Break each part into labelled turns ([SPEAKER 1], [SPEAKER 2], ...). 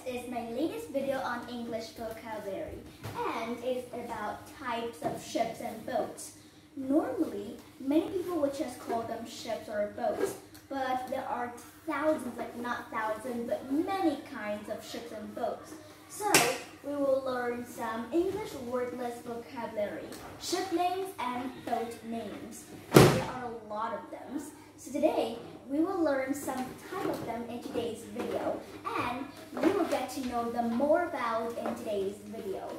[SPEAKER 1] is my latest video on English vocabulary, and it's about types of ships and boats. Normally, many people would just call them ships or boats, but there are thousands, like not thousands, but many kinds of ships and boats. So, we will learn some English wordless vocabulary, ship names and boat names. There are a lot of them. So today, we will learn some type of them in today's video, and we will get to know them more about in today's video.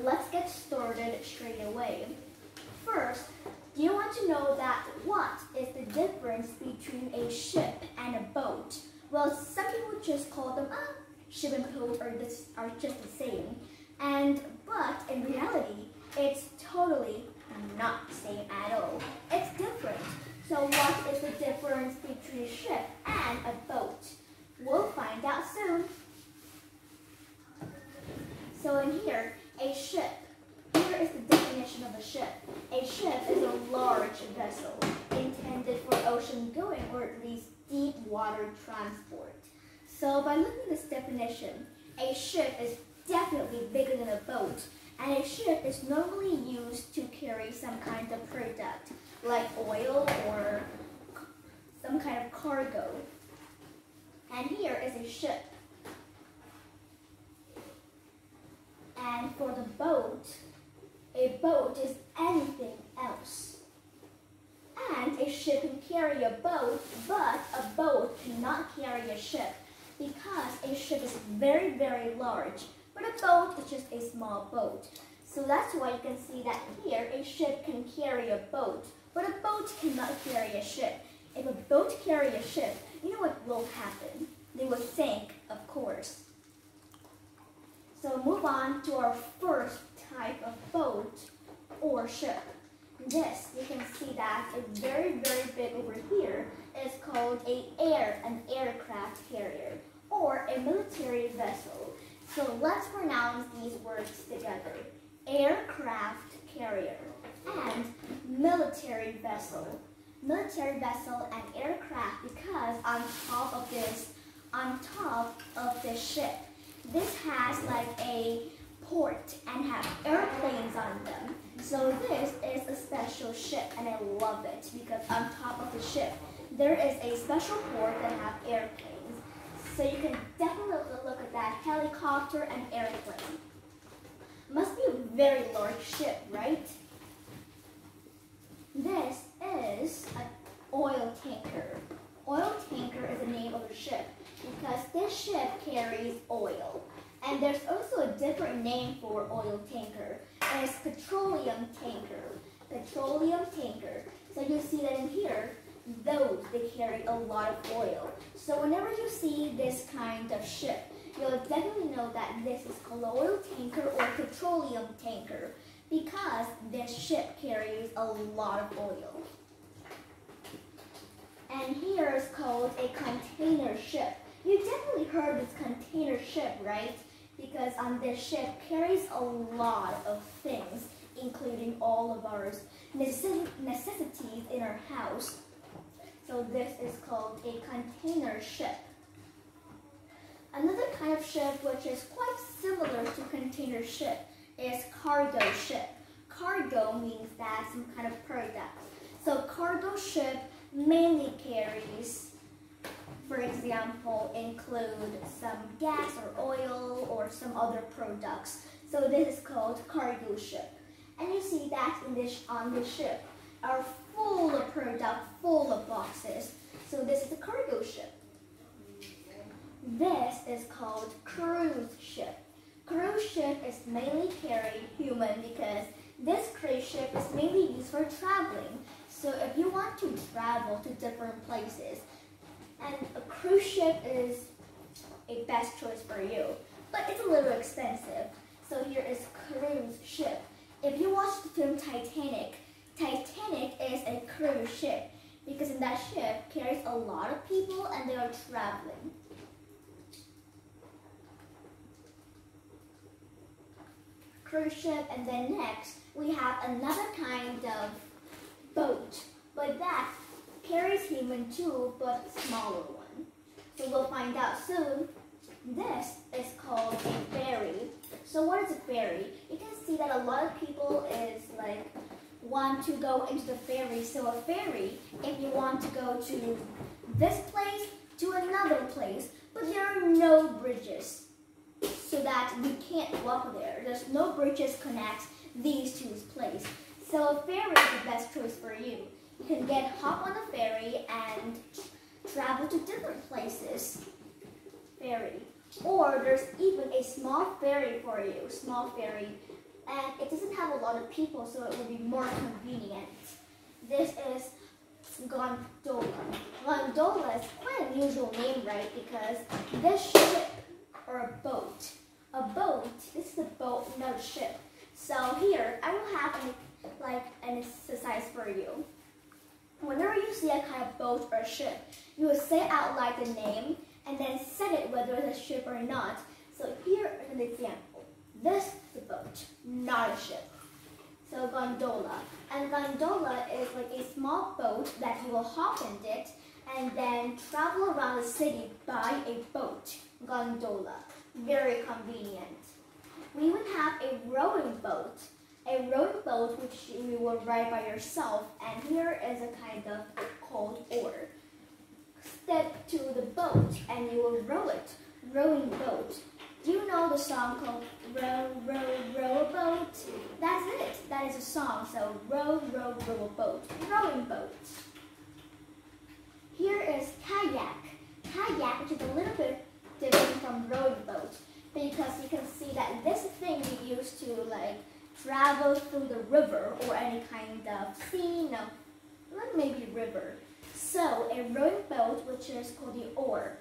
[SPEAKER 1] Let's get started straight away. First, do you want to know that what is the difference between a ship and a boat? Well, some people just call them ship and boat are just the same, but in reality, it's totally not the same at all. It's different. So what is the difference between a ship and a boat? We'll find out soon. So in here, a ship. Here is the definition of a ship. A ship is a large vessel intended for ocean-going or at least deep water transport. So by looking at this definition, a ship is definitely bigger than a boat, and a ship is normally used to carry some kind of product, like oil or some kind of cargo. And here is a ship. And for the boat, a boat is anything else. And a ship can carry a boat, but a boat cannot carry a ship because a ship is very, very large, but a boat is just a small boat. So that's why you can see that here a ship can carry a boat, but a boat cannot carry a ship. If a boat carry a ship, you know what will happen? They will sink, of course. So move on to our first type of boat or ship. This, you can see that it's very, very big over here. Is called an aircraft carrier or a military vessel. So let's pronounce these words together. Aircraft carrier and military vessel. Military vessel and aircraft because on top of this ship, this has like a port and have airplanes on them. So this is a special ship and I love it because on top of the ship, there is a special port that have airplanes. So you can definitely look at that helicopter and airplane. Must be a very large ship, right? This is an oil tanker. Oil tanker is the name of the ship because this ship carries oil. And there's also a different name for oil tanker. It's petroleum tanker. Petroleum tanker. So you see that in here, they carry a lot of oil. So whenever you see this kind of ship, you'll definitely know that this is called an oil tanker or petroleum tanker because this ship carries a lot of oil. And here is called a container ship. You definitely heard this container ship, right? Because on this ship carries a lot of things, including all of our necessities in our house. So this is called a container ship. Another kind of ship which is quite similar to container ship is cargo ship. Cargo means that some kind of product. So cargo ship mainly carries, for example, include some gas or oil or some other products. So this is called cargo ship. And you see that on this ship are full of product, full of boxes. So this is the cargo ship. This is called cruise ship. Cruise ship is mainly carry human because this cruise ship is mainly used for traveling. So if you want to travel to different places, and a cruise ship is a best choice for you, but it's a little expensive. So here is cruise ship. If you watch the film Titanic, Titanic is a cruise ship because in that ship carries a lot of people and they are traveling. Cruise ship, and then next we have another kind of boat, but that carries human too, but smaller one. So we'll find out soon. This is called lot of people is like want to go into the ferry. So a ferry, if you want to go to this place to another place, but there are no bridges, so that you can't walk there. There's no bridges connect these two places. So a ferry is the best choice for you. You can hop on a ferry and travel to different places. Ferry. Or there's even a small ferry for you, small ferry. And it doesn't have a lot of people, so it will be more convenient. This is gondola. Gondola is quite an unusual name, right? Because this ship or a boat, this is a boat, not a ship. So here, I will have an exercise for you. Whenever you see a kind of boat or ship, you will say out loud the name and then set it whether it's a ship or not. So here is an example. This is a boat, not a ship. So gondola. And gondola is like a small boat that you will hop in it and then travel around the city by a boat. Gondola. Very convenient. We would have a rowing boat. A rowing boat which you will ride by yourself, and here is a kind of called oar. Step to the boat and you will row it. Rowing boat. Do you know the song called Row, Row, Row a Boat? That's it. That is a song. So row, row, row a boat. Rowing boat. Here is kayak. Kayak, which is a little bit different from rowing boat, because you can see that this thing we use to travel through the river or any kind of sea, maybe river. So a rowing boat, which is called the oar.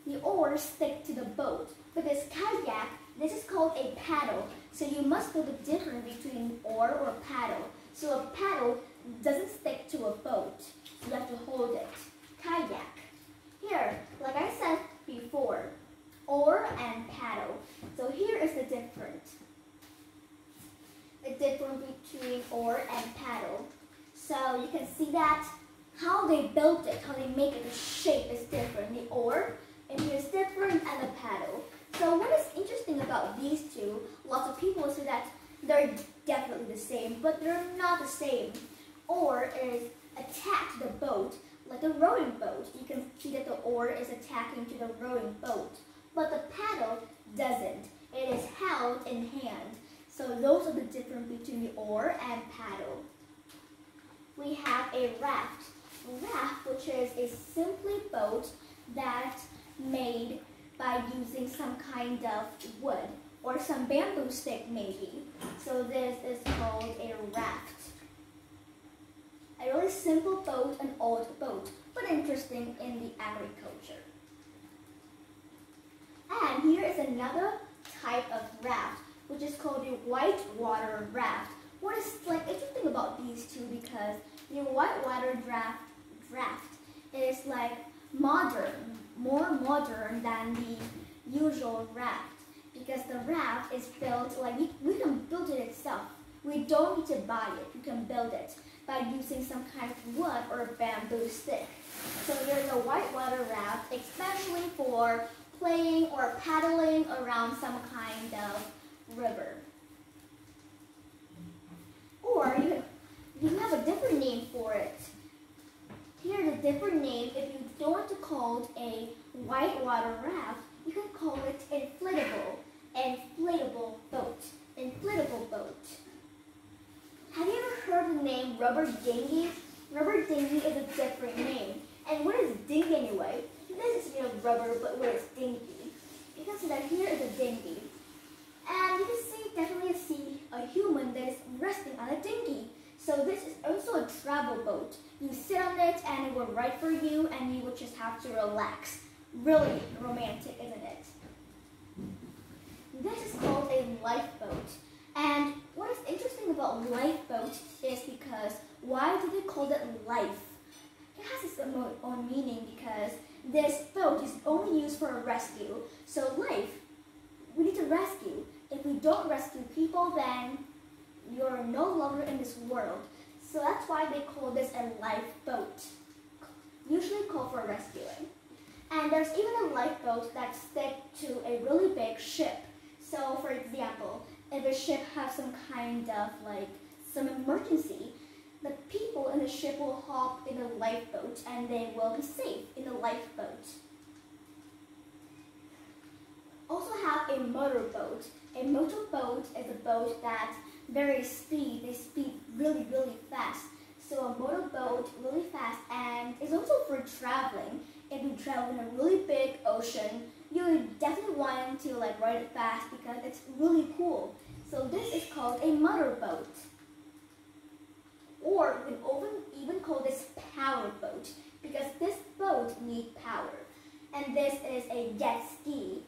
[SPEAKER 1] The oars stick to the boat. But this kayak, this is called a paddle. So you must know the difference between oar or paddle. So a paddle doesn't stick to a boat. You have to hold it. Kayak. Here, like I said before, oar and paddle. So here is the difference. The difference between oar and paddle. So you can see that how they built it, how they make it, the shape is different. The oar is different and the paddle. So what is interesting about these two, lots of people say that they're definitely the same, but they're not the same. Oar is attached to the boat, like a rowing boat. You can see that the oar is attaching to the rowing boat, but the paddle doesn't. It is held in hand. So those are the difference between the oar and paddle. We have a raft. A raft, which is a simply boat that's made by using some kind of wood or some bamboo stick maybe. So this is called a raft. A really simple boat, an old boat, but interesting in the agriculture. And here is another type of raft, which is called the whitewater raft. What is interesting about these two, because the whitewater raft is more modern than the usual raft, because the raft is built we can build it itself. We don't need to buy it. You can build it by using some kind of wood or bamboo stick. So there's a whitewater raft, especially for playing or paddling around some kind of river. Or you have a different name for it. Here's a different name. If you don't want to call it a whitewater raft, you can call it inflatable boat. Inflatable boat. Have you ever heard the name rubber dinghy? Rubber dinghy is a different name. And what is dinghy anyway? This is rubber, but what is dinghy? You can see that here is a dinghy. And you can definitely see a human that is resting on a dinghy. So this is also a travel boat. You sit on it and it will ride for you, and you will just have to relax. Really romantic, isn't it? This is called a lifeboat. And what is interesting about lifeboat is because why do they call it life? It has its own meaning, because this boat is only used for a rescue. So life, we need to rescue. If we don't rescue people, then you're no longer in this world. So that's why they call this a lifeboat. Usually called for rescuing. And there's even a lifeboat that sticks to a really big ship. So for example, if a ship has some kind of like some emergency, the people in the ship will hop in a lifeboat and they will be safe in the lifeboat. Also have a motorboat. A motorboat is a boat that they speed really fast. So a motorboat really fast, and it's also for traveling. If you travel in a really big ocean, you definitely want to like ride it fast because it's really cool. So this is called a motorboat. Or we can even call this power boat because this boat needs power. And this is a jet ski.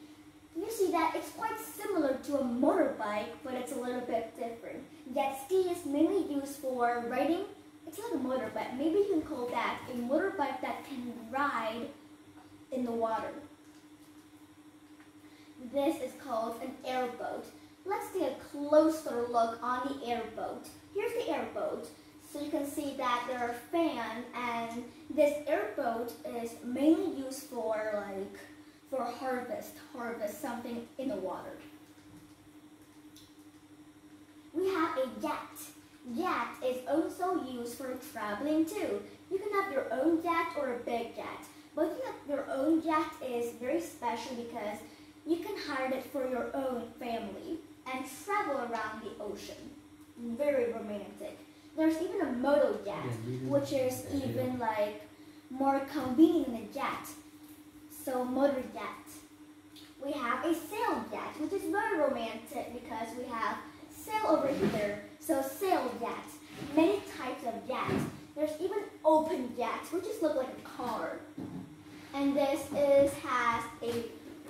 [SPEAKER 1] You see that it's quite similar to a motorbike, but it's a little bit different. Jet ski is mainly used for riding. It's like a motorbike. Maybe you can call that a motorbike that can ride in the water. This is called an airboat. Let's take a closer look on the airboat. Here's the airboat. So you can see that there are fans, and this airboat is mainly used for harvest something in the water. We have a jet. Jet is also used for traveling too. You can have your own jet or a big jet. But you have your own jet is very special because you can hire it for your own family and travel around the ocean. Very romantic. There's even a moto jet, which is even like more convenient than a jet. So motor jet. We have a sail jet, which is very romantic because we have sail over here. So sail jet. Many types of jets. There's even open jets, which just look like a car. And this has a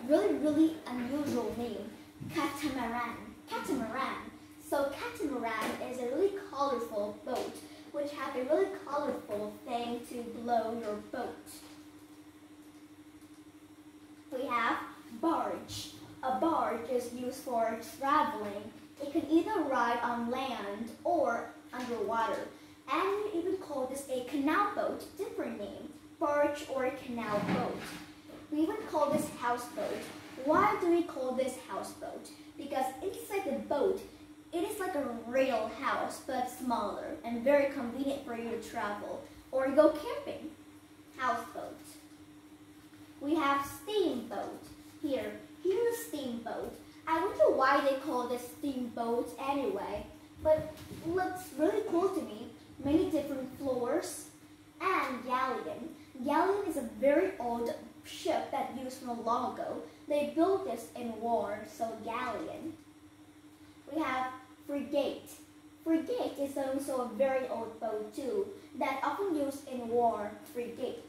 [SPEAKER 1] really unusual name, catamaran. Catamaran. So catamaran is a really colorful boat, which has a really colorful thing to blow your boat. We have barge. A barge is used for traveling. It can either ride on land or underwater. And we even call this a canal boat, different name, barge or canal boat. We even call this houseboat. Why do we call this houseboat? Because inside the boat, it is like a real house, but smaller and very convenient for you to travel or go camping. Houseboat. We have steamboat. Here's a steamboat. I wonder why they call this steamboat anyway, but it looks really cool to me. Many different floors. And galleon. Galleon is a very old ship that used from long ago. They built this in war, so galleon. We have frigate. Frigate is also a very old boat too, that often used in war, frigate.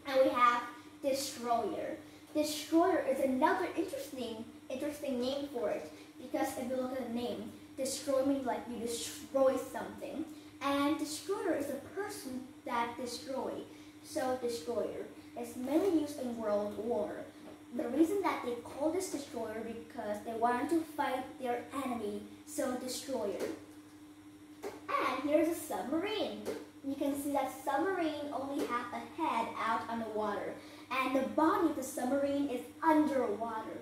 [SPEAKER 1] And we have destroyer. Destroyer is another interesting name for it, because if you look at the name, destroy means like you destroy something. And destroyer is a person that destroys. So destroyer is mainly used in World War. The reason that they call this destroyer because they wanted to fight their enemy, so destroyer. And here's a submarine. You can see that submarine only has a head out on the water, and the body of the submarine is underwater.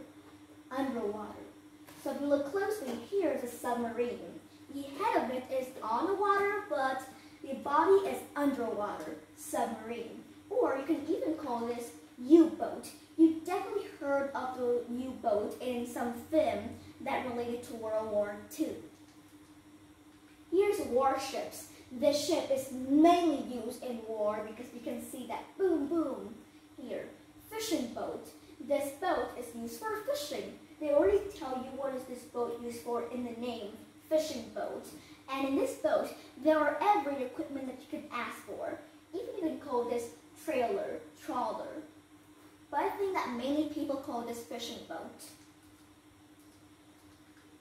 [SPEAKER 1] So if you look closely, here's a submarine. The head of it is on the water, but the body is underwater, submarine. Or you can even call this U-boat. You definitely heard of the U-boat in some film that related to World War II. Here's warships. This ship is mainly used in war because you can see that boom, boom here. Fishing boat. This boat is used for fishing. They already tell you what is this boat used for in the name, fishing boat. And in this boat, there are every equipment that you can ask for. Even you can call this trailer, trawler. But I think that mainly people call this fishing boat.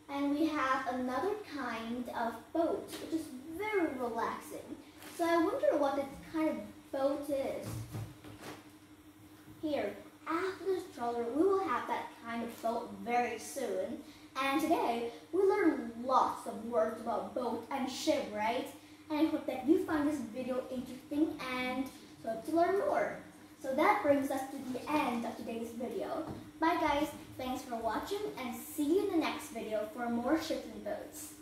[SPEAKER 1] And we have another kind of boat, which is very relaxing. So I wonder what this kind of boat is. Here, after this trawler, we will have that kind of boat very soon. And today, we learned lots of words about boat and ship, right? And I hope that you find this video interesting and hope to learn more. So that brings us to the end of today's video. Bye guys, thanks for for watching and see you in the next video for more ships and boats.